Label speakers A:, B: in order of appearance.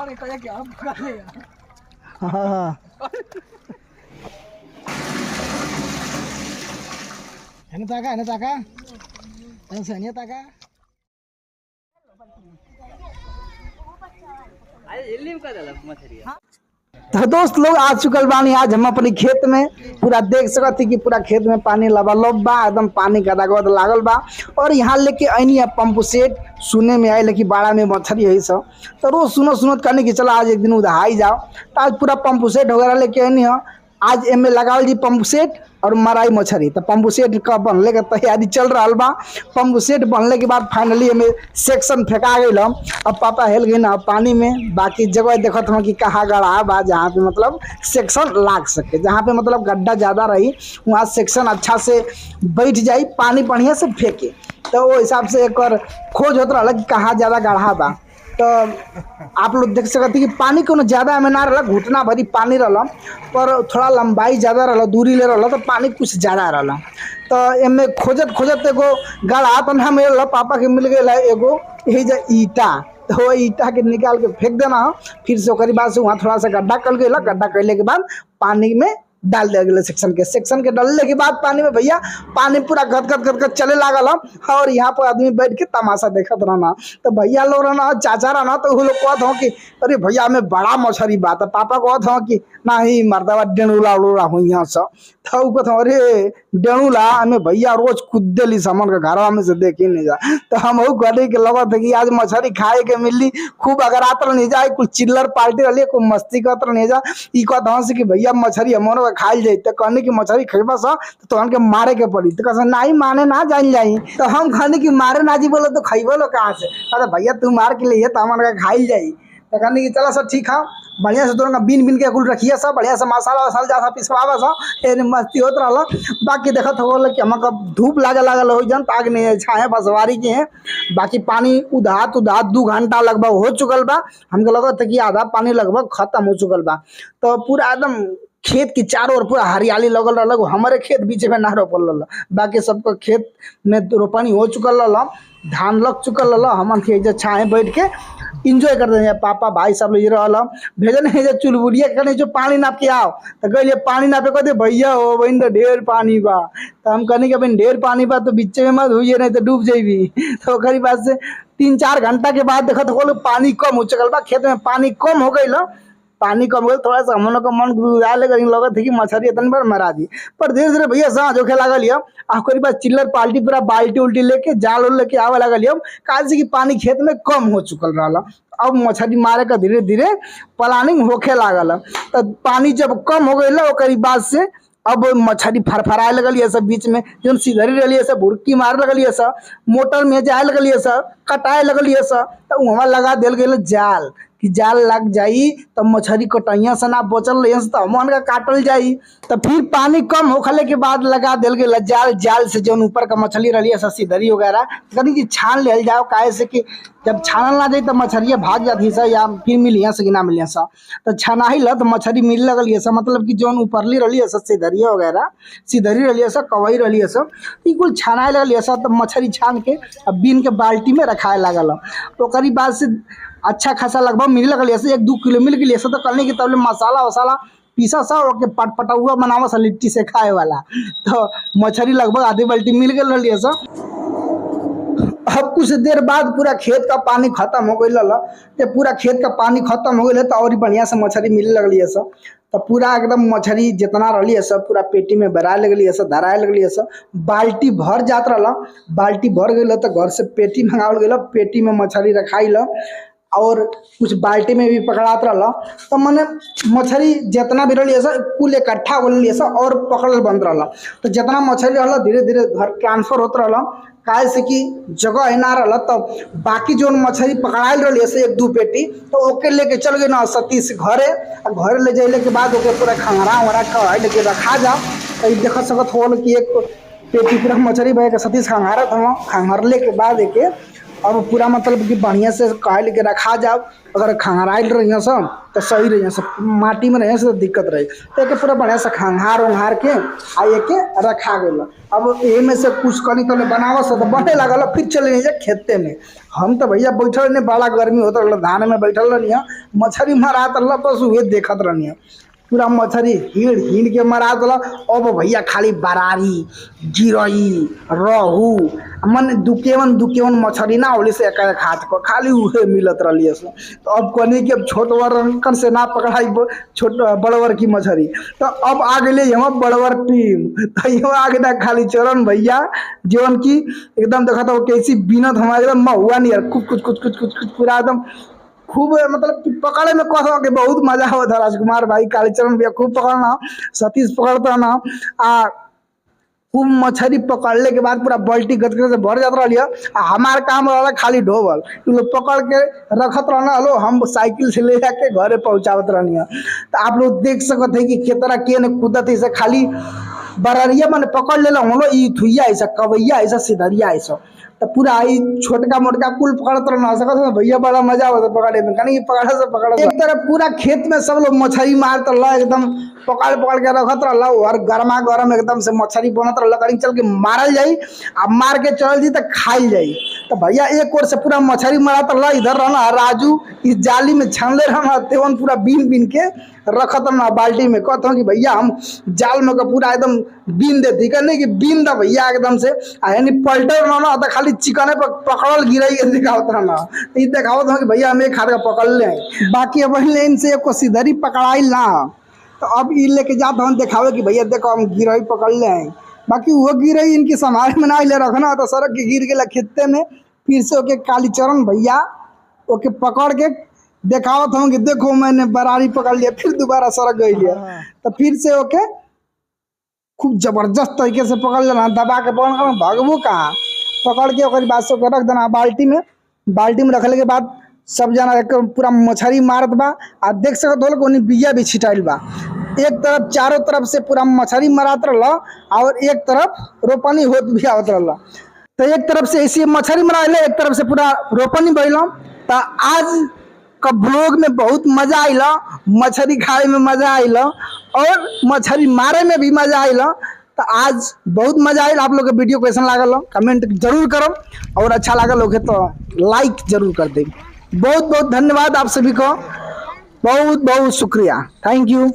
A: हाँ एने ताका सनिया ताका तो दोस्त लोग आ चुकल बानी। आज हम अपने खेत में पूरा देख सकते कि पूरा खेत में पानी लबालब बा, एकदम पानी गदागद लागल बा। और यहाँ लेके आईनी है पंप सेट। सुने में आए कि बाड़ा में मछली है सब, तो रोज सुनत करने की चला आज एक दिन उधाई जाओ। तो आज पूरा पंप सेट वगैरह लेके आईनी है। आज एम लगावल जी पंप सेट और मराई मछली। तो पंप सेट का बनने का तैयारी चल रहा बा। पंप सेट बनने के बाद फाइनली हमें सेक्शन फेंका गई। अब पापा हेल गई ना पानी में। बाकी जगह देखत हम कि कहाँ गढ़ा बा जहाँ पे मतलब सेक्शन लाग सके, जहाँ पे मतलब गड्ढा ज़्यादा रही वहाँ सेक्शन अच्छा से बैठ जाई, पानी बढ़िया से फेंके। तो वो हिसाब से एक खोज होता रहा कि कहाँ ज़्यादा गढ़ा बा। तो आप लोग देख सकते कि पानी को ज़्यादा में ना रहा, घुटना भरी पानी रहा, पर थोड़ा लंबाई ज़्यादा रहा, दूरी ले रहा तो पानी कुछ ज़्यादा रहा। तो एमे खोजत एगो गड़ा तो ना मिल, पापा के मिल गया एगो यही जो ईटा। तो वो ईटा के निकाल के फेंक देना। फिर से ओकरी बाद से वहाँ थोड़ा सा गड्ढा कर गया। गड्ढा करने के बाद पानी में डाल दिया गया सेक्शन के डालने के बाद पानी में भैया पानी पूरा गद चले लागल। और यहाँ पर आदमी बैठ के तमाशा देखत रहना। तो भैया लोग रहना, चाचा रहना, तो वो लोग कहत हो कि अरे भैया हमें बड़ा मछली बात है। पापा कहत हो कि नहीं मर्दवा डेणुला उड़ूला हुई यहाँ से। तो कहत हो अरे डेणुला हमें भैया रोज कूद दिली सामान के घरवा में से देख ही नहीं जा। तो हम कहने के लगत है कि आज मछली खाए के मिली, खूब अगर आत नहीं जाए, कुछ चिल्लर पार्टी रही, खूब मस्ती करत नहीं जा। ई कहत हो कि भैया मछली हमारे खाइल जाई। तो कहने की मछली खेबा सा तो तोहन के मारे के पड़ी। तो कहते नहीं माने ना जान जाई। तो हम कहने की मारे ना जी बोलो तो खइबो लो कहाँ से। कहते भैया तू मार के लिए तो हमारे खाइल जाई। तो कहने की चलो सब ठीक है, बढ़िया से दोनों बीन के कुल रखिए सब, बढ़िया से मसाला वसाला जैसा पिसवावा सा मस्ती होत रहा। बाकी देखत हो कि हम धूप लागल हो जन आग नहीं छाए बसवारी के हैं। बाकी पानी उधात 2 घंटा लगभग हो चुकल बा। हमको लगता है कि आधा पानी लगभग खत्म हो चुकल बा। तो पूरा एकदम खेत के चारों ओर पूरा हरियाली लगल रहा। हमारे खेत बीच में ना रोपल रहा, बाकी सबको खेत में रोपनी हो चुकल रहा, धान लग चुकल रहा। हम के छाए बैठ के इंजॉय करते हैं। पापा भाई सब लोग रहा भेजन है जो चुलबुलिया कहने जो पानी नाप के आओ। तो कहलिए पानी नापे कहते भैया हो बहन तो ढेर पानी बा। तो हम कहने के बहन ढेर पानी बा तो बीच में मत हुई नहीं तो डूब जाइबी। तो ओकरी बाद से 3-4 घंटा के बाद देखा तो पानी कम हो चुकल बा। खेत में पानी कम हो गई, पानी कम गया थोड़ा सा हम लोग का मन गुदगुदा लेकिन लगत है कि मछली इतनी बार मरा दी। पर धीरे धीरे भैया सांझ होखे लागल। आपके पास चिल्लर पाल्टी पूरा बाल्टी उल्टी लेके जाल उल लेके आवे लगल। काहे से कि पानी खेत में कम हो चुकल रहा। अब मछली मारे का धीरे धीरे प्लानिंग होखे लागल। तो पानी जब कम हो गई ओकरी बाद से अब मछली फरफराए लगल सब बीच में जो सीधरी रही सब भुड़की मारे लगल सब, मोटर में जाए लगल सब, कटाए लगल सब। तो वहाँ लगा दिल गई जाल कि जाल लग जाई तो मछली कटैया से ना बचल रही तो हमन का काटल जाई। तो फिर पानी कम होखले के बाद लगा दिल गई जाल। जाल से जो ऊपर का मछली रही सीधरी वगैरह कभी कि छान ले जाओ। काहे से कि जब छानल ना जाए तो मछलियाँ भाग जाती है या फिर मिलिया से कि ना मिलिया सा। तो छाना ही तो मछली मिल लगल सा, मतलब कि जो ऊपरली रही है सीधरिया वगैरह सीधरी रही है कवई रही है सब कुल छानाए लगल सा। तो मछली छान के अब बीन के बाल्टी में रखाए लागल। ओकरी बाद से अच्छा खासा लगभग मिल लगल 1-2 किलो मिल गई। तो करने की तब मसाला वसाला पीसा सा ओके पटपटुआ बनावा सा लिट्टी से खाए वाला। तो मछली लगभग आधी बाल्टी मिल गई रही सा। अब कुछ देर बाद पूरा खेत का पानी खत्म हो गई। जब पूरा खेत का पानी खत्म हो गई तो और बढ़िया से मछली मिले लगली है सब। तो पूरा एकदम मछली जितना रही है सब पूरा पेटी में भराए लगली है सब, धराए लगली है सब। बाल्टी भर जात रहा, बाल्टी भर गई तो घर से पेटी मंगावल गई। पेटी में मछली रखाई और कुछ बाल्टी में भी पकड़ात रहा। तो मैंने मछली जितना भी रही है कुल इकट्ठा हो रही है और पकड़ल बंद रहा। तो जितना मछली रहा धीरे धीरे घर ट्रांसफर होत रहा। काहे से कि जगह है ना रहा। तो बाकी जो मछली पकड़ाई रही है 1-2 पेटी तो ओके लेके चल गए ना सतीश घरे। घर ले जाइले के बाद ओके पूरा खंगरा वंगरा कर लेके रखा जा। तो देख सकत हो कि एक पेटी पूरा मछली भाई सतीश खंगारत हम खंगरले के बाद एक अब पूरा मतलब कि बढ़िया से काल के रखा जाओ। अगर खंगाराइल रही सब तो सही रही सब, माटी में रहे तो दिक्कत रही, तो एक पूरा बढ़िया से खंगार उंगार के आ के रखा गया। अब ये में से कुछ कनी तो बनावा से तो बने लगल, फिर चले जाए खेते में। हम तो भैया बैठल नहीं, बड़ा गर्मी होता रहा, धान में बैठल रही, मछली मारा रहा, बस वही देखत रही। पूरा मछली हिड़ हिड़ के मरा दिला। अब भैया खाली बरारी, गिरई, रहू, मन दुकेवन दुकेवन मछली ना होली से एक हाथ को खाली उहे मिलत रही। तो अब कहनी कि अब छोटवर से ना पकड़ाई छोट बड़वर की मछली, तो अब आ गए यहाँ बड़वर टीम। तो यहाँ आ गया खाली चरण भैया, जीवन की एकदम देखा था वो कैसी बीनत हमारे एकदम महुआ नहीं यार, कुछ कुछ कुछ कुछ कुछ कुछ पूरा एकदम खूब मतलब पकड़े में कह के बहुत मजा होता। राजकुमार भाई, कालीचरण भैया खूब पकड़ना, सतीश पकड़ता ना आ खूब मछली पकड़ने के बाद पूरा बाल्टी गदगद से भर जाता रहा। हमार काम रहा खाली ढोबल, लोग पकड़ के रखत रहना, हलो हम साइकिल से ले जाके घरे पहुंचावत रहनी। तो आप लोग देख सकते हैं कि कितना के ने कूदत है, खाली बररिया मैंने पकड़ लेला हम लोग, ई थुइया ऐसा कवैया ऐसा सिधरिया ऐसा, तो पूरा आई छोटका मोटका कुल पकड़त रहना सकत भैया, बड़ा मजा होता पकड़े में। कहीं पकड़ा से पकड़ा एक तरफ पूरा खेत में सब लोग मछली मारत रहा, एकदम पकड़ पकड़ के रखत रहा, और गर्मा गर्म एकदम से मछली बनत रहा, कहीं चल के मारल जाई, अब मार के चल दी तो खाई जाई। तो भैया एक ओर से पूरा मछली मारत रहा, इधर रहना राजू इस जाली में छानले रहना, तेवन पूरा बीन बीन के रखत रहना बाल्टी में। कहता हूँ कि भैया हम जाल में का पूरा एकदम बीन देती, नहीं कि बीन दा भैया एकदम से यानी पलटे रहना, तो खाली चिकने पर पकड़ल गिरई के दिखावत रहना, तो ये दिखावत हूँ कि भैया हम एक हाथ का पकड़ ले। बाकी अब इनसे एक सीधरी पकड़ाई ना, तो अब ये लेके जाता हम दिखावे कि भैया देखो हम गिरई पकड़ ले हैं। बाकी वो गिरई इनकी संभाल में ना ले रखना, तो सड़क के गिर गया खेते में। फिर से ओके कालीचरण भैया ओके पकड़ के दिखावत हूँ कि देखो मैंने बरारी पकड़ लिया, फिर दोबारा सड़क गई लिया, तो फिर से ओके खूब जबरदस्त तरीके से पकड़ लेना, दबा के पकड़ भागबू कहाँ, पकड़ के ओकर बाद से रख देना बाल्टी में। बाल्टी में रखले के बाद सब जना एक पूरा मछली मारत बा। आ देख सकते हो कि बिया भी छिटाइल बा, एक तरफ चारों तरफ से पूरा मछली मरात रहा, और एक तरफ रोपनी होत भी आवत रहा। तो एक तरफ से ऐसी मछली मरा, एक तरफ से पूरा रोपनी बैल। तो आज का ब्लॉग में बहुत मजा आइला, मछली खाए में मजा आइला, और मछली मारे में भी मजा आइला। तो आज बहुत मजा आयल। आप लोग के वीडियो कैसा लागल कमेंट जरूर करो, और अच्छा लागल होगे तो लाइक जरूर कर दे। बहुत बहुत धन्यवाद आप सभी को, बहुत बहुत शुक्रिया, थैंक यू।